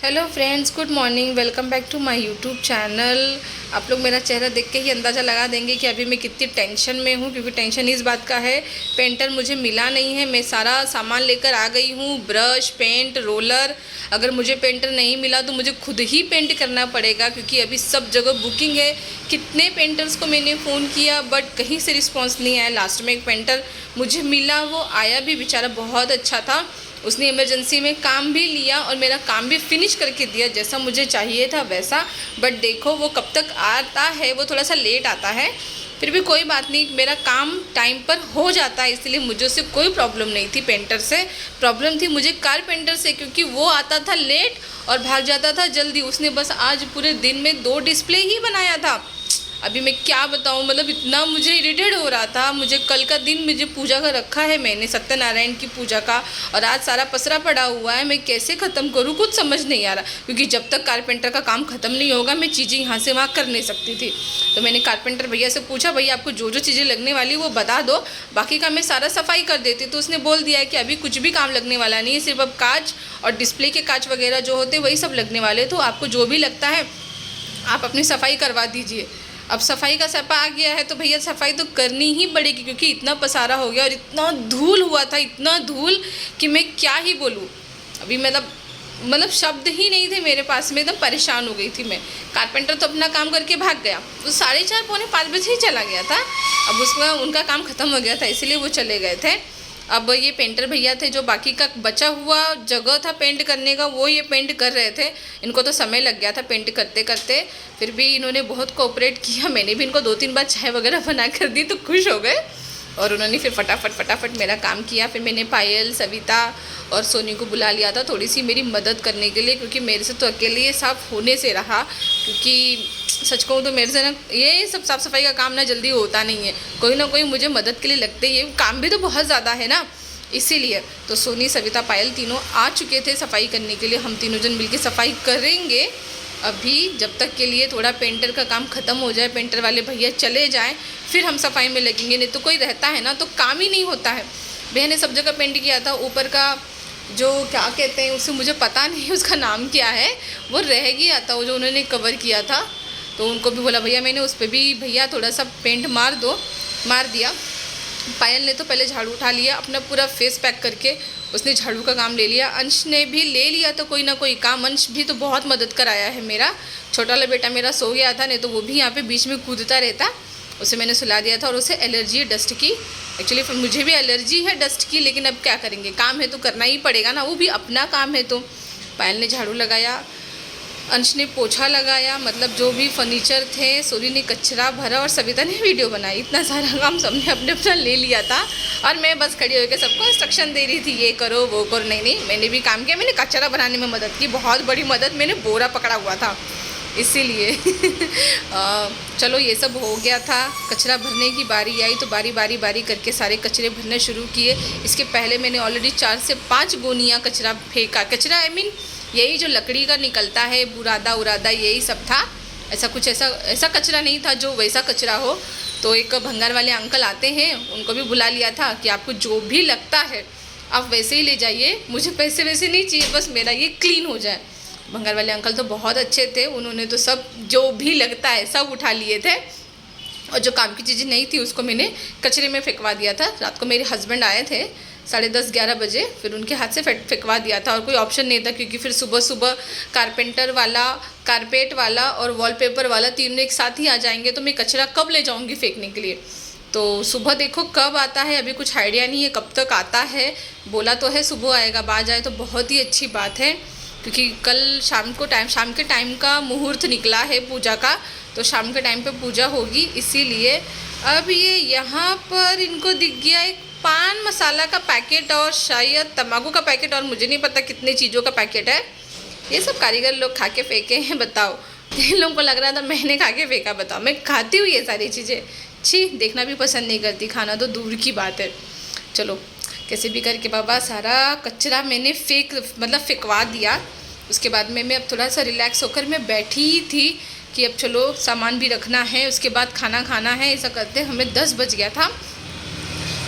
Hello friends, good morning. Welcome back to my YouTube channel. आप लोग मेरा चेहरा देख के ही अंदाज़ा लगा देंगे कि अभी मैं कितनी टेंशन में हूँ, क्योंकि टेंशन इस बात का है, पेंटर मुझे मिला नहीं है। मैं सारा सामान लेकर आ गई हूँ, ब्रश, पेंट, रोलर। अगर मुझे पेंटर नहीं मिला तो मुझे खुद ही पेंट करना पड़ेगा, क्योंकि अभी सब जगह बुकिंग है। कितने पेंटर्स को मैंने फ़ोन किया बट कहीं से रिस्पॉन्स नहीं आया। लास्ट में एक पेंटर मुझे मिला, वो आया भी, बेचारा बहुत अच्छा था। उसने इमरजेंसी में काम भी लिया और मेरा काम भी फिनिश करके दिया, जैसा मुझे चाहिए था वैसा। बट देखो वो कब तक आता है, वो थोड़ा सा लेट आता है, फिर भी कोई बात नहीं, मेरा काम टाइम पर हो जाता है। इसलिए मुझे उससे कोई प्रॉब्लम नहीं थी, पेंटर से प्रॉब्लम थी मुझे कारपेंटर से, क्योंकि वो आता था लेट और भाग जाता था जल्दी। उसने बस आज पूरे दिन में 2 डिस्प्ले ही बनाया था। अभी मैं क्या बताऊं, मतलब इतना मुझे इरिटेट हो रहा था। मुझे कल का दिन मुझे पूजा का रखा है मैंने, सत्यनारायण की पूजा का, और आज सारा पसरा पड़ा हुआ है। मैं कैसे ख़त्म करूं कुछ समझ नहीं आ रहा, क्योंकि जब तक कारपेंटर का काम ख़त्म नहीं होगा मैं चीज़ें यहाँ से वहाँ कर नहीं सकती थी। तो मैंने कारपेंटर भैया से पूछा, भैया आपको जो जो चीज़ें लगने वाली वो बता दो, बाकी का मैं सारा सफाई कर देती। तो उसने बोल दिया है कि अभी कुछ भी काम लगने वाला नहीं है, सिर्फ अब कांच और डिस्प्ले के कांच वगैरह जो होते वही सब लगने वाले। तो आपको जो भी लगता है आप अपनी सफाई करवा दीजिए। अब सफाई का सपा आ गया है तो भैया सफाई तो करनी ही पड़ेगी, क्योंकि इतना पसारा हो गया और इतना धूल हुआ था, इतना धूल कि मैं क्या ही बोलूँ। अभी मतलब शब्द ही नहीं थे मेरे पास में, एकदम परेशान हो गई थी मैं। कारपेंटर तो अपना काम करके भाग गया, तो 4:30 पौने 5 बजे ही चला गया था। अब उसका उनका काम ख़त्म हो गया था, इसीलिए वो चले गए थे। अब ये पेंटर भैया थे, जो बाकी का बचा हुआ जगह था पेंट करने का, वो ये पेंट कर रहे थे। इनको तो समय लग गया था पेंट करते करते, फिर भी इन्होंने बहुत कोऑपरेट किया। मैंने भी इनको 2-3 बार चाय वगैरह बना कर दी तो खुश हो गए, और उन्होंने फिर फटाफट मेरा काम किया। फिर मैंने पायल, सविता और सोनी को बुला लिया था थोड़ी सी मेरी मदद करने के लिए, क्योंकि मेरे से तो अकेले ये साफ़ होने से रहा। क्योंकि सच कहूँ तो मेरे से ना ये सब साफ़ सफाई का काम ना जल्दी होता नहीं है, कोई ना कोई मुझे मदद के लिए लगते ही है। काम भी तो बहुत ज़्यादा है ना, इसीलिए। तो सोनी, सविता, पायल तीनों आ चुके थे सफाई करने के लिए। हम तीनों जन मिलकर सफाई करेंगे अभी, जब तक के लिए थोड़ा पेंटर का काम ख़त्म हो जाए, पेंटर वाले भैया चले जाएं, फिर हम सफाई में लगेंगे। नहीं तो कोई रहता है ना तो काम ही नहीं होता है। भैया ने सब जगह पेंट किया था, ऊपर का जो क्या कहते हैं उसे मुझे पता नहीं उसका नाम क्या है, वो रह गया था, वो जो उन्होंने कवर किया था। तो उनको भी बोला भैया, मैंने उस पर भी भैया थोड़ा सा पेंट मार दिया। पायल ने तो पहले झाड़ू उठा लिया, अपना पूरा फेस पैक करके उसने झाड़ू का काम ले लिया। अंश ने भी ले लिया तो कोई ना कोई काम, अंश भी तो बहुत मदद कराया है मेरा। छोटा वाला बेटा मेरा सो गया था, नहीं तो वो भी यहाँ पे बीच में कूदता रहता, उसे मैंने सुला दिया था। और उसे एलर्जी है डस्ट की, एक्चुअली मुझे भी एलर्जी है डस्ट की, लेकिन अब क्या करेंगे, काम है तो करना ही पड़ेगा ना, वो भी अपना काम है। तो पायल ने झाड़ू लगाया, अंश ने पोछा लगाया, मतलब जो भी फर्नीचर थे, सोनी ने कचरा भरा और सविता ने वीडियो बनाई। इतना सारा काम सबने अपने अपना ले लिया था, और मैं बस खड़ी होकर सबको इंस्ट्रक्शन दे रही थी, ये करो वो करो। नहीं, मैंने भी काम किया, मैंने कचरा बनाने में मदद की, बहुत बड़ी मदद। मैंने बोरा पकड़ा हुआ था इसीलिए। चलो ये सब हो गया था। कचरा भरने की बारी आई तो बारी करके सारे कचरे भरने शुरू किए। इसके पहले मैंने ऑलरेडी 4 से 5 गोनियाँ कचरा फेंका। कचरा यही जो लकड़ी का निकलता है, बुरादा उरादा, यही सब था। ऐसा कचरा नहीं था जो वैसा कचरा हो। तो एक भंगार वाले अंकल आते हैं, उनको भी बुला लिया था कि आपको जो भी लगता है आप वैसे ही ले जाइए, मुझे पैसे वैसे नहीं चाहिए, बस मेरा ये क्लीन हो जाए। भंगार वाले अंकल तो बहुत अच्छे थे, उन्होंने तो सब जो भी लगता है सब उठा लिए थे, और जो काम की चीज़ें नहीं थी उसको मैंने कचरे में फेंकवा दिया था। रात को मेरे हस्बैंड आए थे 10:30-11 बजे, फिर उनके हाथ से फेंकवा दिया था, और कोई ऑप्शन नहीं था, क्योंकि फिर सुबह सुबह कारपेंटर वाला, कारपेट वाला और वॉलपेपर वाला तीनों एक साथ ही आ जाएंगे, तो मैं कचरा कब ले जाऊंगी फेंकने के लिए। तो सुबह देखो कब आता है, अभी कुछ आइडिया नहीं है कब तक आता है। बोला तो है सुबह आएगा, बाज आए तो बहुत ही अच्छी बात है, क्योंकि कल शाम के टाइम का मुहूर्त निकला है पूजा का, तो शाम के टाइम पे पूजा होगी, इसीलिए। अब ये यहाँ पर इनको दिख गया एक पान मसाला का पैकेट और शायद तंबाकू का पैकेट, और मुझे नहीं पता कितने चीज़ों का पैकेट है। ये सब कारीगर लोग खा के फेंके हैं, बताओ। इन लोगों को लग रहा था मैंने खा के फेंका, बताओ। मैं खाती हूँ ये सारी चीज़ें, छी, देखना भी पसंद नहीं करती, खाना तो दूर की बात है। चलो कैसे भी करके बाबा सारा कचरा मैंने फेंकवा दिया। उसके बाद में मैं अब थोड़ा सा रिलैक्स होकर मैं बैठी थी कि अब चलो सामान भी रखना है, उसके बाद खाना खाना है। ऐसा करते हमें 10 बज गया था,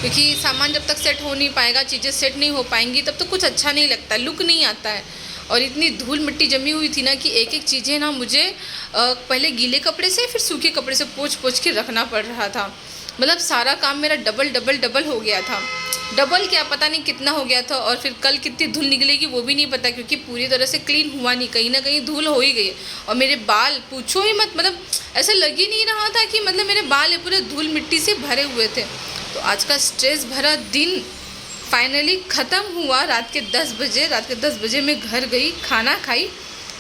क्योंकि सामान जब तक सेट हो नहीं पाएगा, चीज़ें सेट नहीं हो पाएंगी, तब तो कुछ अच्छा नहीं लगता, लुक नहीं आता है। और इतनी धूल मिट्टी जमी हुई थी ना कि एक एक चीज़ें ना मुझे पहले गीले कपड़े से फिर सूखे कपड़े से पोंछ पोंछ के रखना पड़ रहा था। मतलब सारा काम मेरा डबल डबल डबल हो गया था। डबल क्या पता नहीं कितना हो गया था। और फिर कल कितनी धूल निकलेगी वो भी नहीं पता, क्योंकि पूरी तरह से क्लीन हुआ नहीं, कहीं ना कहीं धूल हो ही गई है। और मेरे बाल पूछो ही मत, मतलब ऐसा लग ही नहीं रहा था कि मतलब मेरे बाल पूरे धूल मिट्टी से भरे हुए थे। तो आज का स्ट्रेस भरा दिन फाइनली ख़त्म हुआ रात के 10 बजे। रात के 10 बजे मैं घर गई, खाना खाई,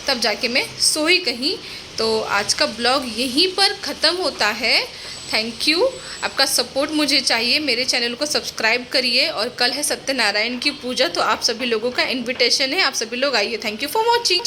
तब जाके मैं सोई कहीं। तो आज का ब्लॉग यहीं पर ख़त्म होता है। थैंक यू, आपका सपोर्ट मुझे चाहिए। मेरे चैनल को सब्सक्राइब करिए। और कल है सत्यनारायण की पूजा, तो आप सभी लोगों का इनविटेशन है, आप सभी लोग आइए। Thank you for watching.